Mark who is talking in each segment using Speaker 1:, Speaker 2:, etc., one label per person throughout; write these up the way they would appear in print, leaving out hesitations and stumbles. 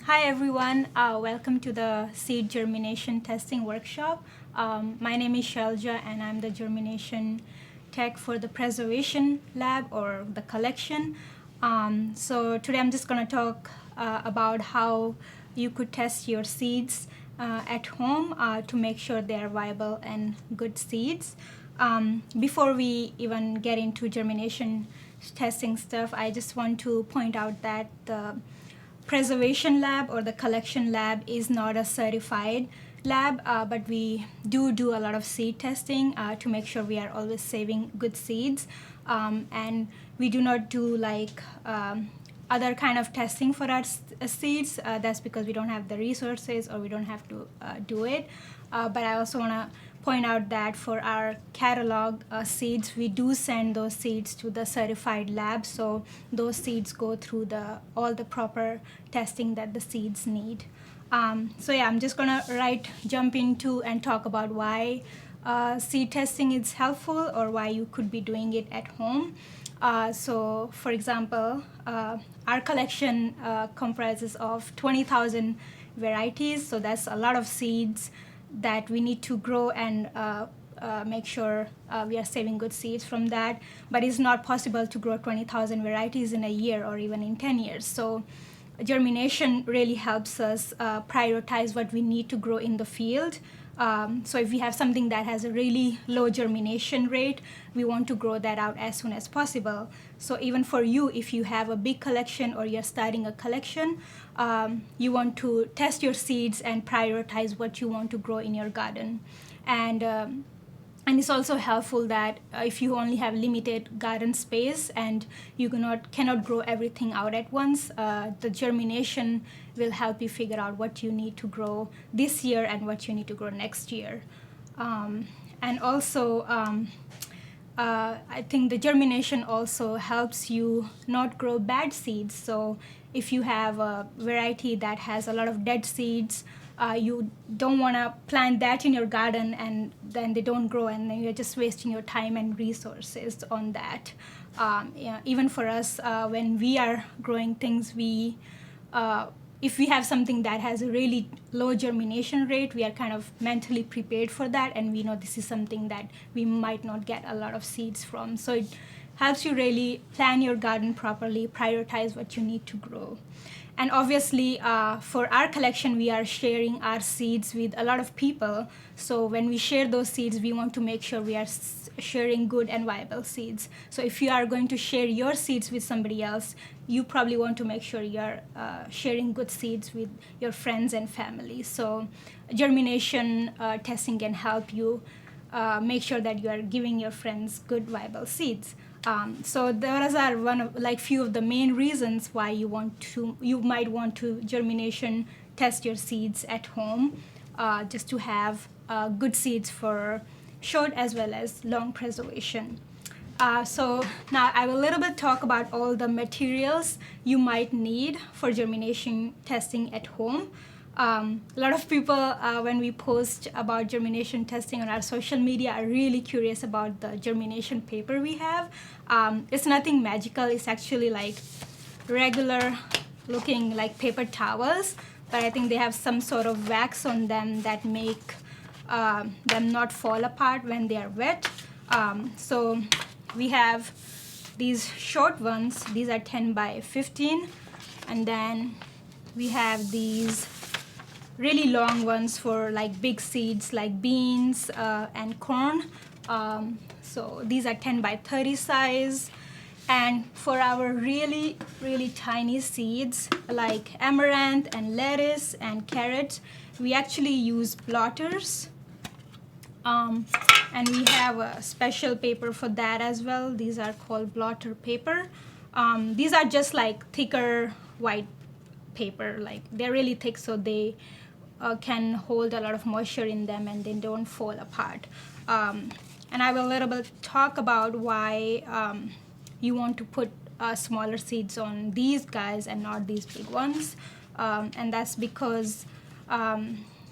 Speaker 1: Hi everyone, welcome to the Seed Germination Testing Workshop. My name is Shelja and I'm the Germination Tech for the Preservation Lab or the collection. So today I'm just going to talk about how you could test your seeds at home to make sure they are viable and good seeds. Before we even get into germination testing stuff, I just want to point out that the preservation lab or the collection lab is not a certified lab, but we do a lot of seed testing to make sure we are always saving good seeds. And we do not do like other kind of testing for our seeds. That's because we don't have the resources or we don't have to do it. But I also want to point out that for our catalog seeds, we do send those seeds to the certified lab, so those seeds go through all the proper testing that the seeds need. So yeah, I'm just gonna jump into and talk about why seed testing is helpful or why you could be doing it at home. So for example, our collection comprises of 20,000 varieties, so that's a lot of seeds that we need to grow and make sure we are saving good seeds from that. But it's not possible to grow 20,000 varieties in a year or even in 10 years. So germination really helps us prioritize what we need to grow in the field. So if we have something that has a really low germination rate, we want to grow that out as soon as possible. So even for you, if you have a big collection or you're starting a collection, you want to test your seeds and prioritize what you want to grow in your garden. And it's also helpful that if you only have limited garden space and you cannot grow everything out at once, the germination will help you figure out what you need to grow this year and what you need to grow next year. And also, I think the germination also helps you not grow bad seeds. So if you have a variety that has a lot of dead seeds, you don't want to plant that in your garden and then they don't grow, and then you're just wasting your time and resources on that. Even for us, when we are growing things, if we have something that has a really low germination rate, we are kind of mentally prepared for that, and we know this is something that we might not get a lot of seeds from. So it helps you really plan your garden properly, prioritize what you need to grow. And obviously, for our collection, we are sharing our seeds with a lot of people. So when we share those seeds, we want to make sure we are sharing good and viable seeds. So if you are going to share your seeds with somebody else, you probably want to make sure you're sharing good seeds with your friends and family. So germination testing can help you make sure that you are giving your friends good, viable seeds. So those are few of the main reasons why you might want to germination test your seeds at home, just to have good seeds for short as well as long preservation. So now I will a little bit talk about all the materials you might need for germination testing at home. A lot of people, when we post about germination testing on our social media, are really curious about the germination paper we have. It's nothing magical. It's actually like regular looking like paper towels, but I think they have some sort of wax on them that make them not fall apart when they are wet. So we have these short ones. These are 10 by 15. And then we have these really long ones for like big seeds like beans and corn. So these are 10 by 30 size. And for our really tiny seeds like amaranth and lettuce and carrot, we actually use blotters. And we have a special paper for that as well. These are called blotter paper. These are just like thicker white paper, like they're really thick, so they can hold a lot of moisture in them and they don't fall apart. And I will a little bit talk about why you want to put smaller seeds on these guys and not these big ones. And that's because,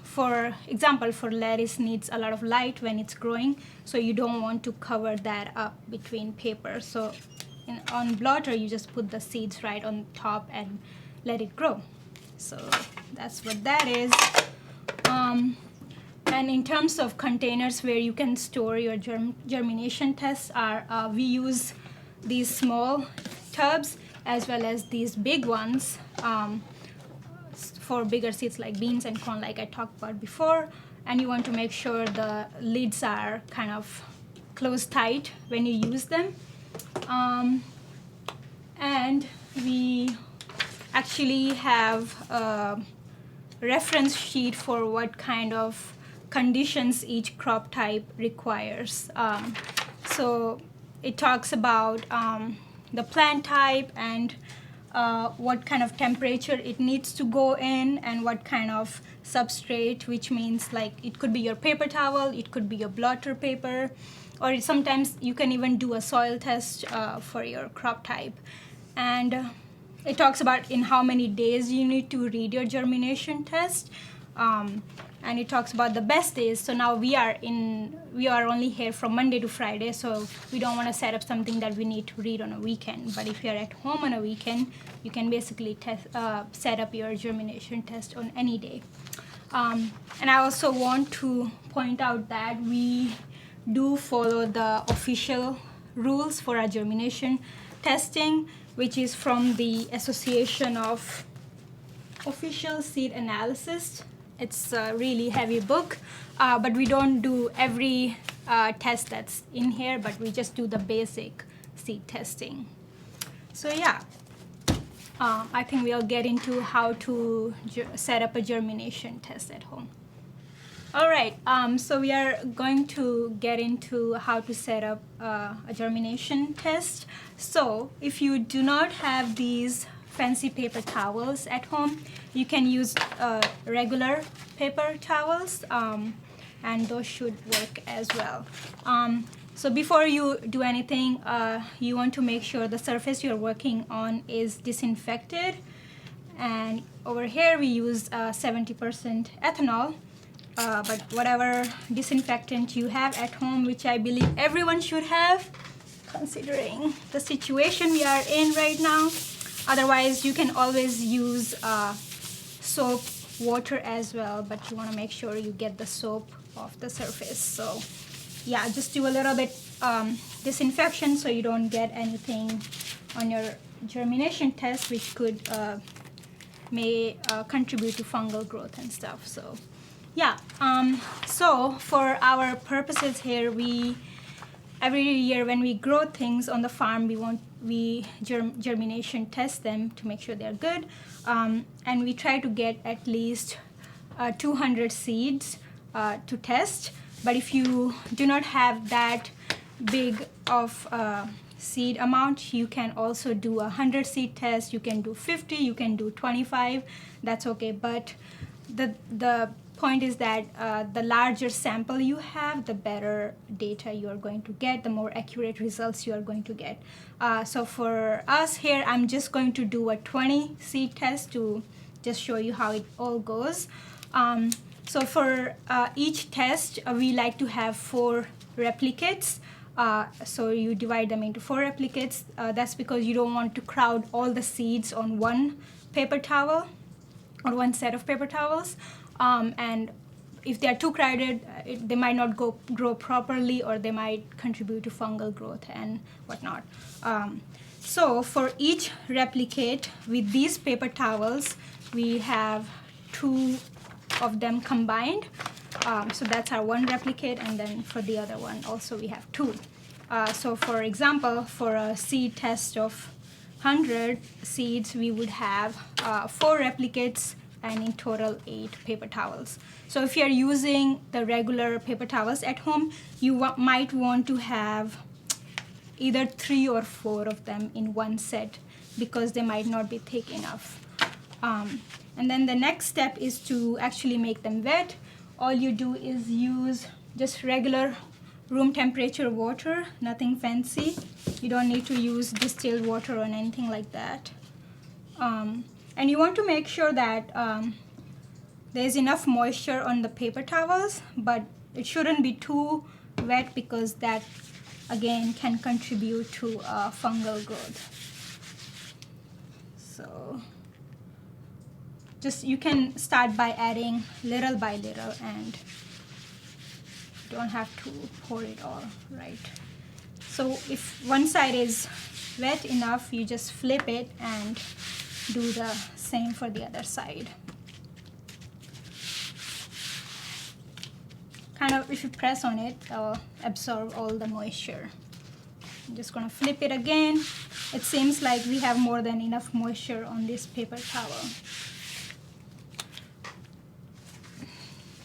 Speaker 1: for example, for lettuce needs a lot of light when it's growing, so you don't want to cover that up between paper. So on blotter, you just put the seeds right on top and let it grow. So that's what that is. And in terms of containers where you can store your germination tests we use these small tubs as well as these big ones for bigger seeds like beans and corn, like I talked about before. And you want to make sure the lids are kind of closed tight when you use them. And we actually have a reference sheet for what kind of conditions each crop type requires. So it talks about the plant type and what kind of temperature it needs to go in and what kind of substrate, which means like it could be your paper towel, it could be your blotter paper, or sometimes you can even do a soil test for your crop type. And it talks about in how many days you need to read your germination test. And it talks about the best days. So now we are only here from Monday to Friday, so we don't want to set up something that we need to read on a weekend. But if you're at home on a weekend, you can basically set up your germination test on any day. And I also want to point out that we do follow the official rules for our germination testing, which is from the Association of Official Seed Analysts. It's a really heavy book, but we don't do every test that's in here, but we just do the basic seed testing. So yeah, I think we'll get into how to set up a germination test at home. All right, so we are going to get into how to set up a germination test. So if you do not have these fancy paper towels at home, you can use regular paper towels, and those should work as well. So before you do anything, you want to make sure the surface you're working on is disinfected. And over here we use 70% ethanol, but whatever disinfectant you have at home, which I believe everyone should have, considering the situation we are in right now. Otherwise, you can always use soap, water as well, but you want to make sure you get the soap off the surface. So yeah, just do a little bit disinfection so you don't get anything on your germination test, which could may contribute to fungal growth and stuff. So yeah, so for our purposes here, every year when we grow things on the farm, we germination test them to make sure they're good, and we try to get at least 200 seeds to test. But if you do not have that big of seed amount, you can also do 100 seed test. You can do 50, you can do 25. That's okay. But the point is that the larger sample you have, the better data you are going to get, the more accurate results you are going to get. So for us here, I'm just going to do a 20 seed test to just show you how it all goes. So for each test, we like to have 4 replicates. So you divide them into 4 replicates. That's because you don't want to crowd all the seeds on one paper towel or one set of paper towels. And if they are too crowded, they might not grow properly, or they might contribute to fungal growth and whatnot. So for each replicate with these paper towels, we have 2 of them combined. So that's our 1 replicate, and then for the other one also we have 2. So for example, for a seed test of 100 seeds, we would have 4 replicates and in total 8 paper towels. So if you're using the regular paper towels at home, you might want to have either 3 or 4 of them in one set, because they might not be thick enough. And then the next step is to actually make them wet. All you do is use just regular room temperature water, nothing fancy. You don't need to use distilled water or anything like that. And you want to make sure that there's enough moisture on the paper towels, but it shouldn't be too wet, because that again can contribute to fungal growth. So just you can start by adding little by little, and don't have to pour it all, right? So if one side is wet enough, you just flip it and do the same for the other side. Kind of, if you press on it, it'll absorb all the moisture. I'm just gonna flip it again. It seems like we have more than enough moisture on this paper towel.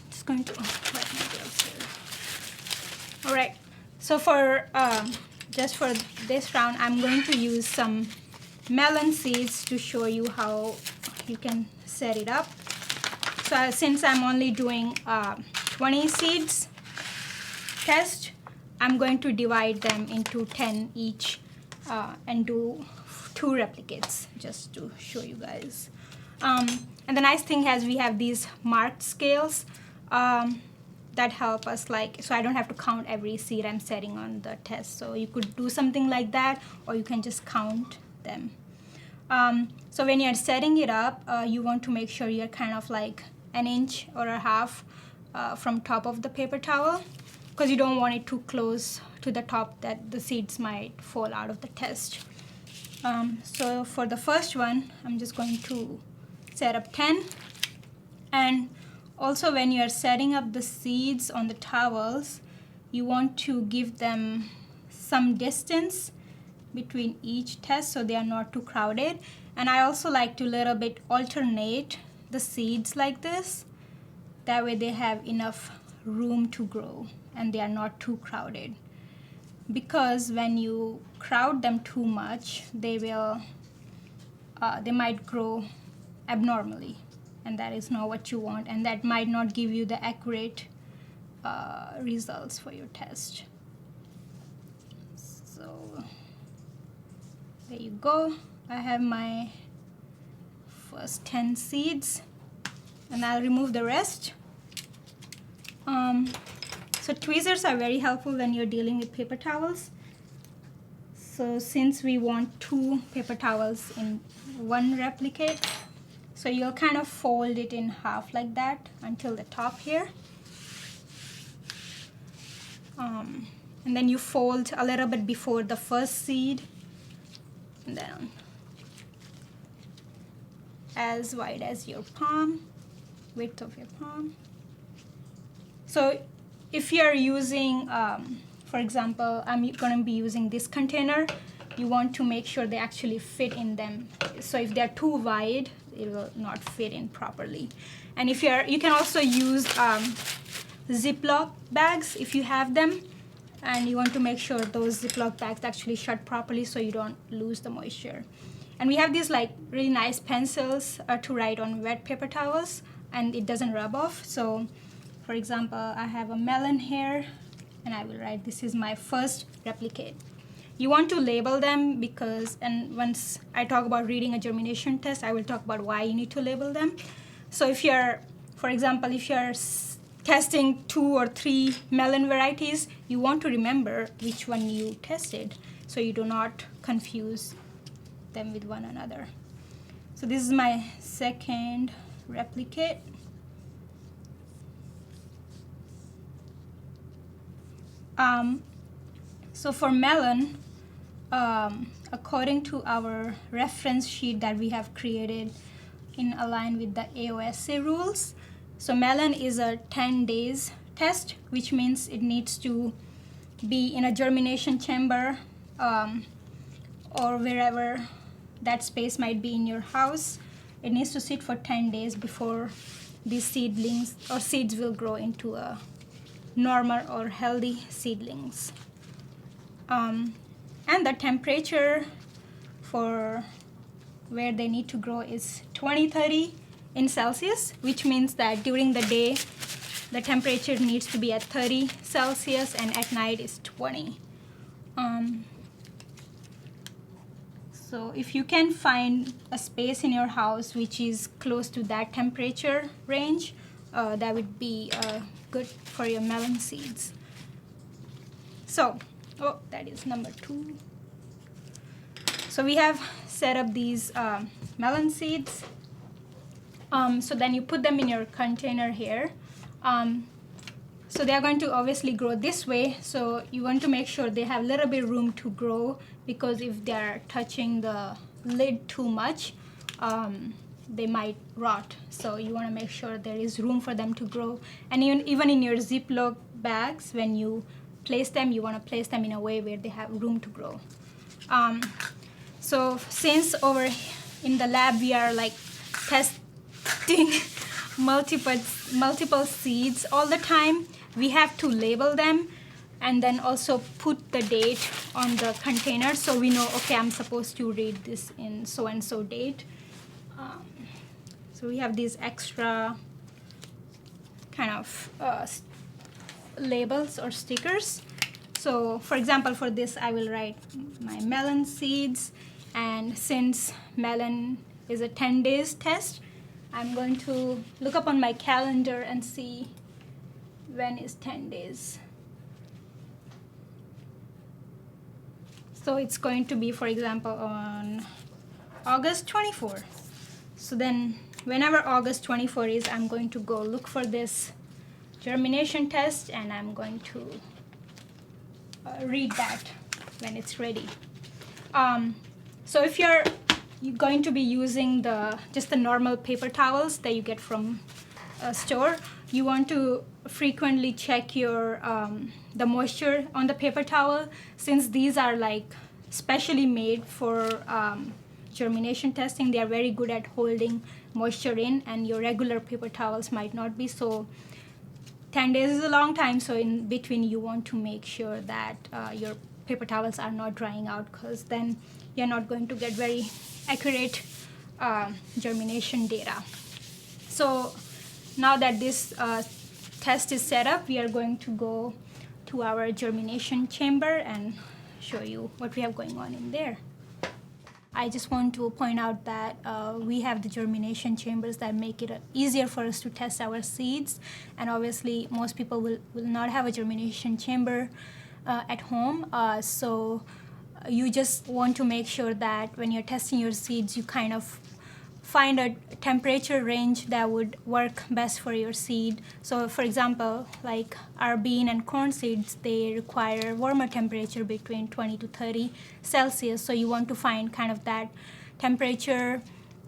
Speaker 1: Just going to wipe my gloves here. All right, so for just for this round, I'm going to use some melon seeds to show you how you can set it up. So since I'm only doing 20 seeds test, I'm going to divide them into 10 each and do 2 replicates just to show you guys. And the nice thing is we have these marked scales that help us, like, so I don't have to count every seed I'm setting on the test. So you could do something like that, or you can just count them. So when you're setting it up, you want to make sure you're kind of like an inch or a half from top of the paper towel, because you don't want it too close to the top that the seeds might fall out of the test. So for the first one, I'm just going to set up 10. And also when you're setting up the seeds on the towels, you want to give them some distance between each test so they are not too crowded. And I also like to little bit alternate the seeds like this. That way they have enough room to grow and they are not too crowded. Because when you crowd them too much, they might grow abnormally, and that is not what you want, and that might not give you the accurate results for your test. So there you go. I have my first 10 seeds, and I'll remove the rest. So tweezers are very helpful when you're dealing with paper towels. So since we want 2 paper towels in one replicate, so you'll kind of fold it in half like that until the top here. And then you fold a little bit before the first seed, and then as wide as your palm, width of your palm. So if you're using, for example, I'm going to be using this container, you want to make sure they actually fit in them. So if they're too wide, it will not fit in properly. And if you can also use Ziploc bags if you have them, and you want to make sure those Ziploc bags actually shut properly so you don't lose the moisture. And we have these like really nice pencils to write on wet paper towels, and it doesn't rub off. So for example, I have a melon here, and I will write, this is my first replicate. You want to label them because, and once I talk about reading a germination test, I will talk about why you need to label them. So if you're, for example, if you're testing 2 or 3 melon varieties, you want to remember which one you tested so you do not confuse them with one another. So this is my second replicate. So for melon, according to our reference sheet that we have created in align with the AOSA rules, so melon is a 10 days test, which means it needs to be in a germination chamber or wherever that space might be in your house. It needs to sit for 10 days before these seedlings or seeds will grow into a normal or healthy seedlings. And the temperature for where they need to grow is 20-30 in Celsius, which means that during the day the temperature needs to be at 30 Celsius and at night is 20. So if you can find a space in your house which is close to that temperature range, that would be good for your melon seeds. So, that is number 2. So we have set up these melon seeds. So then you put them in your container here. So they are going to obviously grow this way. So you want to make sure they have a little bit room to grow, because if they are touching the lid too much, they might rot. So you want to make sure there is room for them to grow. And even in your Ziploc bags, when you place them, you want to place them in a way where they have room to grow. So since over in the lab we are like testing multiple seeds all the time, we have to label them and then also put the date on the container, so we know, okay, I'm supposed to read this in so and so date. So we have these extra kind of labels or stickers. So for example, for this I will write my melon seeds, and since melon is a 10 days test, I'm going to look up on my calendar and see when is 10 days. So it's going to be, for example, on August 24. So then whenever August 24 is, I'm going to go look for this germination test, and I'm going to read that when it's ready. So if you're going to be using just the normal paper towels that you get from a store, you want to frequently check your the moisture on the paper towel, since these are like specially made for germination testing. They are very good at holding moisture in, and your regular paper towels might not be. So 10 days is a long time, so in between you want to make sure that your paper towels are not drying out, because then you're not going to get very accurate germination data. So now that this test is set up, we are going to go to our germination chamber and show you what we have going on in there. I just want to point out that we have the germination chambers that make it easier for us to test our seeds, and obviously most people will not have a germination chamber at home, so you just want to make sure that when you're testing your seeds, you kind of find a temperature range that would work best for your seed. So for example, like our bean and corn seeds, they require warmer temperature between 20 to 30 Celsius. So you want to find kind of that temperature.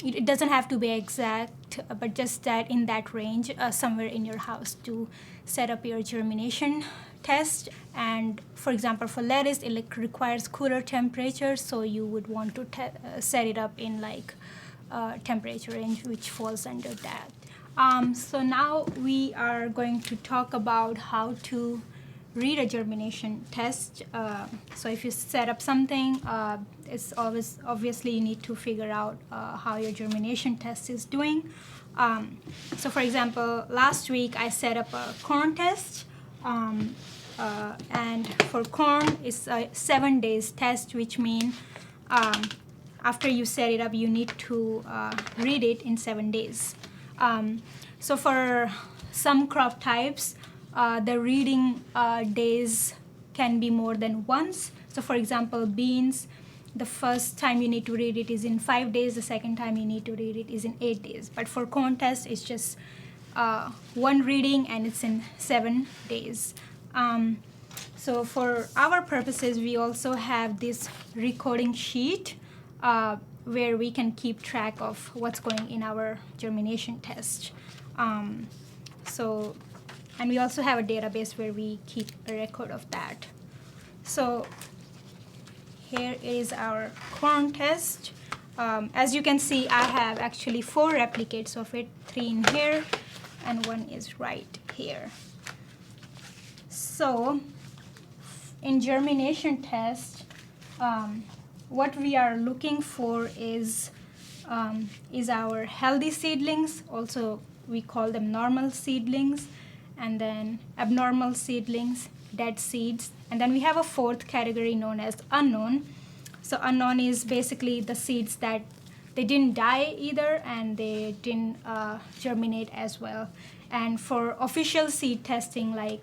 Speaker 1: It doesn't have to be exact, but just that in that range, somewhere in your house, to set up your germination test. And for example, for lettuce, it requires cooler temperature, so you would want to set it up in like temperature range which falls under that. So now we are going to talk about how to read a germination test. So if you set up something, it's always obviously you need to figure out how your germination test is doing. So for example, last week I set up a corn test, and for corn it's a 7 days test, which means after you set it up, you need to read it in 7 days. So for some crop types, the reading days can be more than once. So for example, beans, the first time you need to read it is in 5 days, the second time you need to read it is in 8 days. But for corn test, it's just one reading, and it's in 7 days. So for our purposes, we also have this recording sheet where we can keep track of what's going in our germination test. And we also have a database where we keep a record of that. So here is our corn test. As you can see, I have actually 4 replicates of it, 3 in here, and 1 is right here. So in germination test, what we are looking for is our healthy seedlings. Also, we call them normal seedlings, and then abnormal seedlings, dead seeds. And then we have a 4th category known as unknown. So unknown is basically the seeds that they didn't die either, and they didn't germinate as well. And for official seed testing, like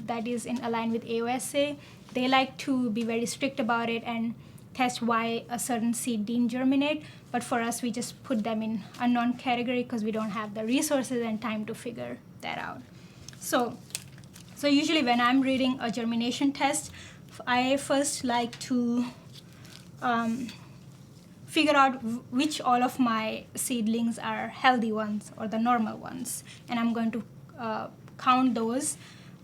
Speaker 1: that is in align with AOSA, they like to be very strict about it, and test why a certain seed didn't germinate, but for us, we just put them in unknown category because we don't have the resources and time to figure that out. So usually when I'm reading a germination test, I first like to figure out which all of my seedlings are healthy ones or the normal ones, and I'm going to count those,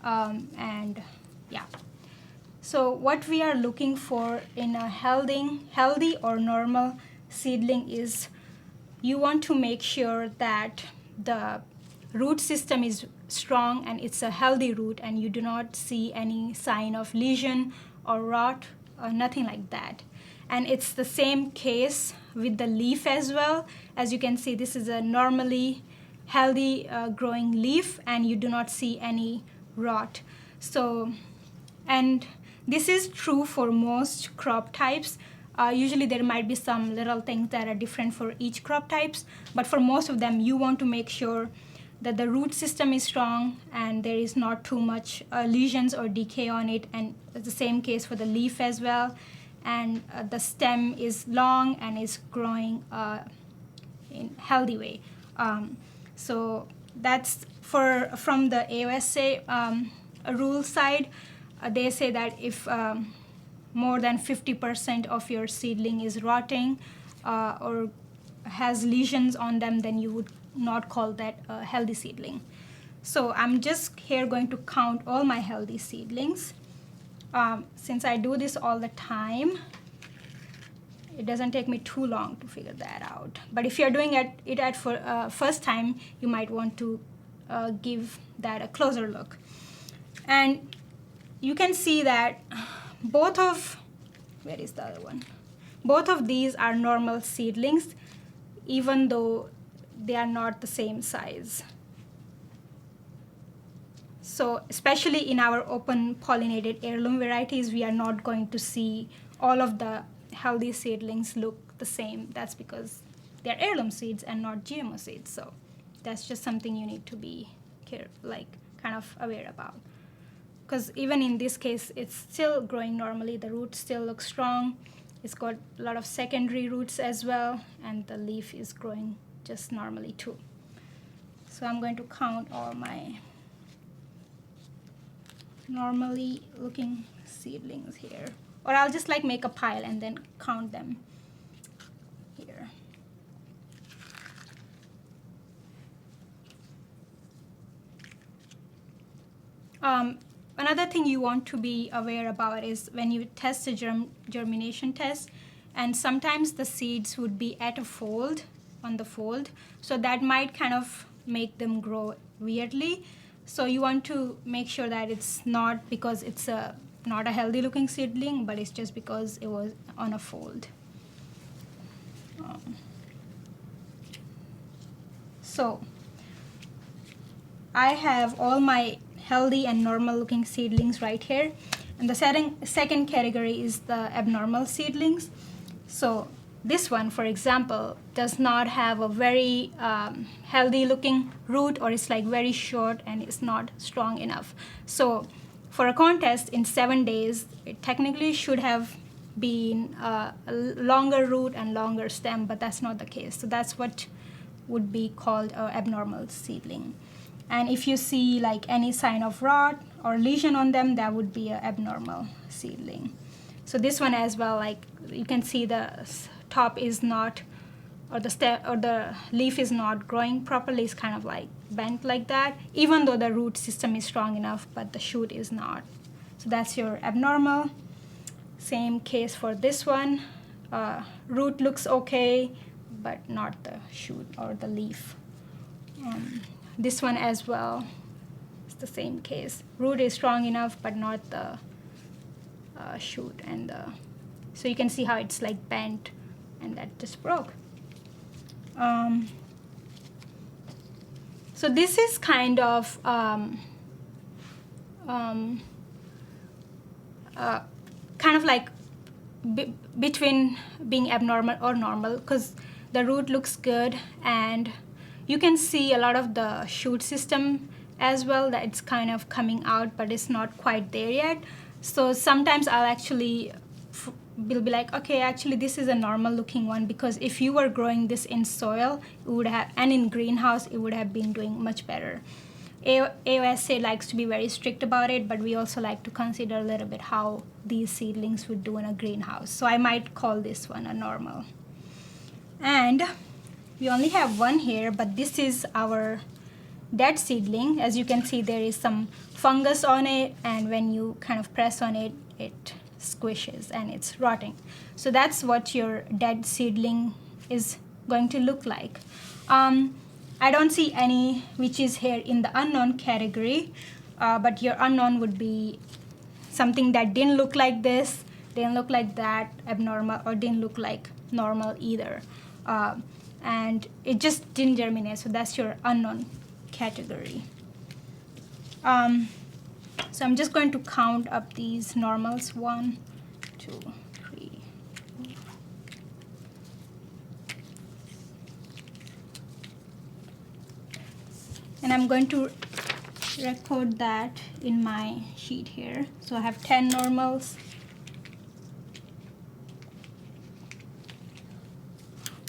Speaker 1: and yeah. So what we are looking for in a healthy or normal seedling is you want to make sure that the root system is strong and it's a healthy root, and you do not see any sign of lesion or rot or nothing like that. And it's the same case with the leaf as well. As you can see, this is a normally healthy growing leaf, and you do not see any rot. So, and this is true for most crop types. Usually there might be some little things that are different for each crop types, but for most of them, you want to make sure that the root system is strong and there is not too much lesions or decay on it. And it's the same case for the leaf as well. And the stem is long and is growing in healthy way. So that's from the AOSA rule side. They say that if more than 50% of your seedling is rotting or has lesions on them, then you would not call that a healthy seedling. So I'm just here going to count all my healthy seedlings. Since I do this all the time, it doesn't take me too long to figure that out. But if you're doing it at first time, you might want to give that a closer look. And you can see that both of these are normal seedlings, even though they are not the same size. So especially in our open pollinated heirloom varieties, we are not going to see all of the healthy seedlings look the same. That's because they're heirloom seeds and not GMO seeds. So that's just something you need to be kind of aware about. Because even in this case, it's still growing normally. The root still looks strong. It's got a lot of secondary roots as well, and the leaf is growing just normally too. So I'm going to count all my normally looking seedlings here. Or I'll just make a pile and then count them here. Another thing you want to be aware about is when you test a germination test, and sometimes the seeds would be at a fold, on the fold, so that might kind of make them grow weirdly. So you want to make sure that it's not because it's not a healthy looking seedling, but it's just because it was on a fold. So I have all my healthy and normal looking seedlings right here. And the second category is the abnormal seedlings. So this one, for example, does not have a very healthy looking root, or it's very short and it's not strong enough. So for a contest in 7 days, it technically should have been a longer root and longer stem, but that's not the case. So that's what would be called an abnormal seedling. And if you see any sign of rot or lesion on them, that would be an abnormal seedling. So this one as well, you can see the top is not, or the stem or the leaf is not growing properly. It's kind of bent like that, even though the root system is strong enough, but the shoot is not. So that's your abnormal. Same case for this one. Root looks okay, but not the shoot or the leaf. This one as well, it's the same case. Root is strong enough, but not the shoot. And so you can see how it's bent, and that just broke. So this is kind of between being abnormal or normal, because the root looks good, and you can see a lot of the shoot system as well, that it's kind of coming out, but it's not quite there yet. So sometimes I'll actually will be like, okay, actually this is a normal looking one, because if you were growing this in soil, it would have, and in greenhouse, it would have been doing much better. AOSA likes to be very strict about it, but we also like to consider a little bit how these seedlings would do in a greenhouse. So I might call this one a normal. And we only have one here, but this is our dead seedling. As you can see, there is some fungus on it, and when you kind of press on it, it squishes and it's rotting. So that's what your dead seedling is going to look like. I don't see any which is here in the unknown category, but your unknown would be something that didn't look like this, didn't look like that, abnormal, or didn't look like normal either. And it just didn't germinate, so that's your unknown category. So I'm just going to count up these normals. 1, 2, 3. And I'm going to record that in my sheet here. So I have 10 normals,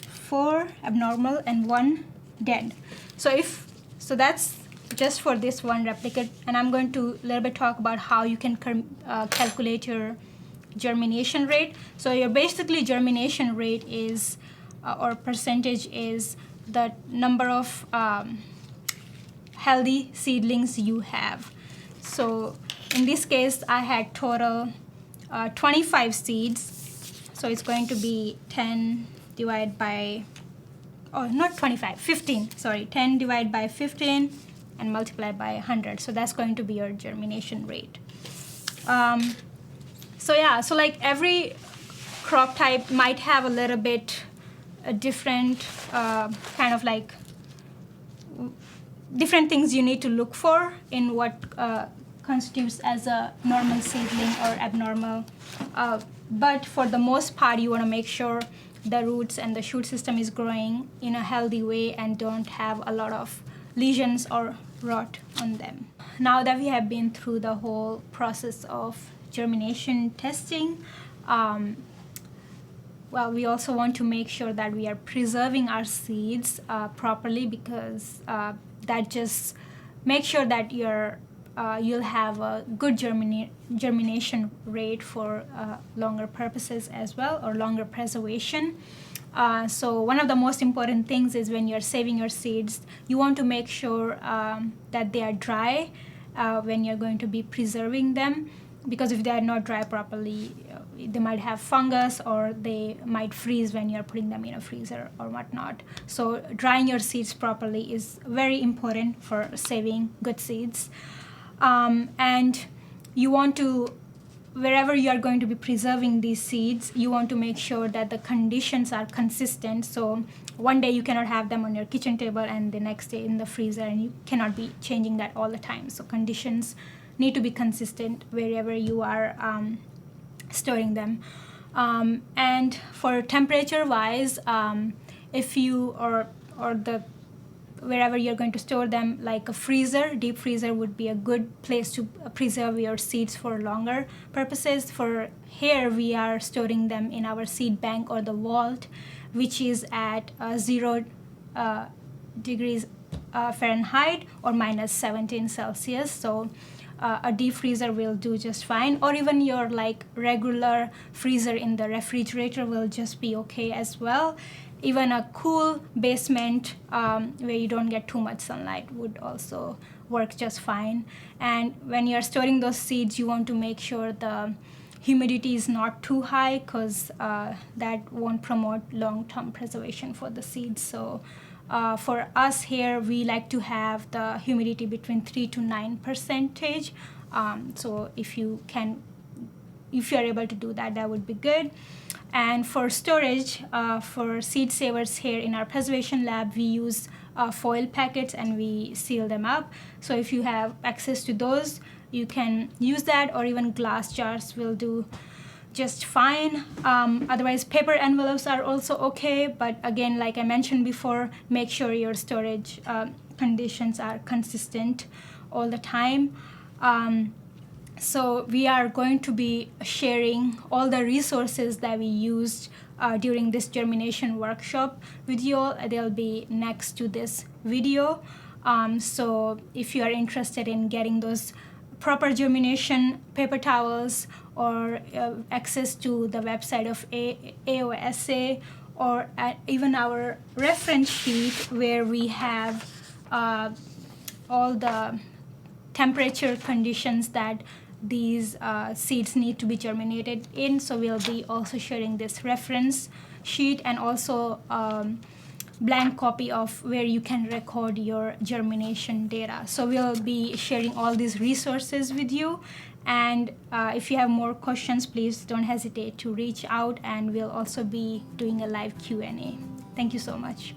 Speaker 1: 4 abnormal, and 1 dead. So that's just for this one replicate, and I'm going to a little bit talk about how you can calculate your germination rate. So your basically germination rate is, or percentage is, the number of healthy seedlings you have. So in this case, I had total 25 seeds. So it's going to be 10 divided by, oh, not 25, 15, sorry, 10 divided by 15 and multiplied by 100. So that's going to be your germination rate. So yeah, so like every crop type might have a little bit a different kind of like different things you need to look for in what constitutes as a normal seedling or abnormal. But for the most part, you want to make sure the roots and the shoot system is growing in a healthy way and don't have a lot of lesions or rot on them. Now that we have been through the whole process of germination testing, well, we also want to make sure that we are preserving our seeds properly, because that just makes sure that you'll have a good germination rate for longer purposes as well, or longer preservation. So one of the most important things is when you're saving your seeds, you want to make sure that they are dry when you're going to be preserving them, because if they are not dry properly, they might have fungus, or they might freeze when you're putting them in a freezer or whatnot. So drying your seeds properly is very important for saving good seeds. And you want to, wherever you are going to be preserving these seeds, you want to make sure that the conditions are consistent. So one day you cannot have them on your kitchen table and the next day in the freezer, and you cannot be changing that all the time. So conditions need to be consistent wherever you are storing them. And for temperature wise, if you wherever you're going to store them, like a freezer, deep freezer would be a good place to preserve your seeds for longer purposes. For here, we are storing them in our seed bank or the vault, which is at 0 degrees Fahrenheit or minus 17 Celsius. So a deep freezer will do just fine, or even your like regular freezer in the refrigerator will just be okay as well. Even a cool basement where you don't get too much sunlight would also work just fine. And when you're storing those seeds, you want to make sure the humidity is not too high, because that won't promote long-term preservation for the seeds. So for us here, we like to have the humidity between 3 to 9%. So if you're able to do that, that would be good. And for storage, for seed savers here in our preservation lab, we use foil packets and we seal them up. So if you have access to those, you can use that, or even glass jars will do just fine. Otherwise, paper envelopes are also okay, but again, like I mentioned before, make sure your storage conditions are consistent all the time. So we are going to be sharing all the resources that we used during this germination workshop with you all. They'll be next to this video. So if you are interested in getting those proper germination paper towels, or access to the website of AOSA, or even our reference sheet where we have all the temperature conditions that these seeds need to be germinated in. So we'll be also sharing this reference sheet, and also blank copy of where you can record your germination data. So we'll be sharing all these resources with you. And if you have more questions, please don't hesitate to reach out, and we'll also be doing a live Q&A. Thank you so much.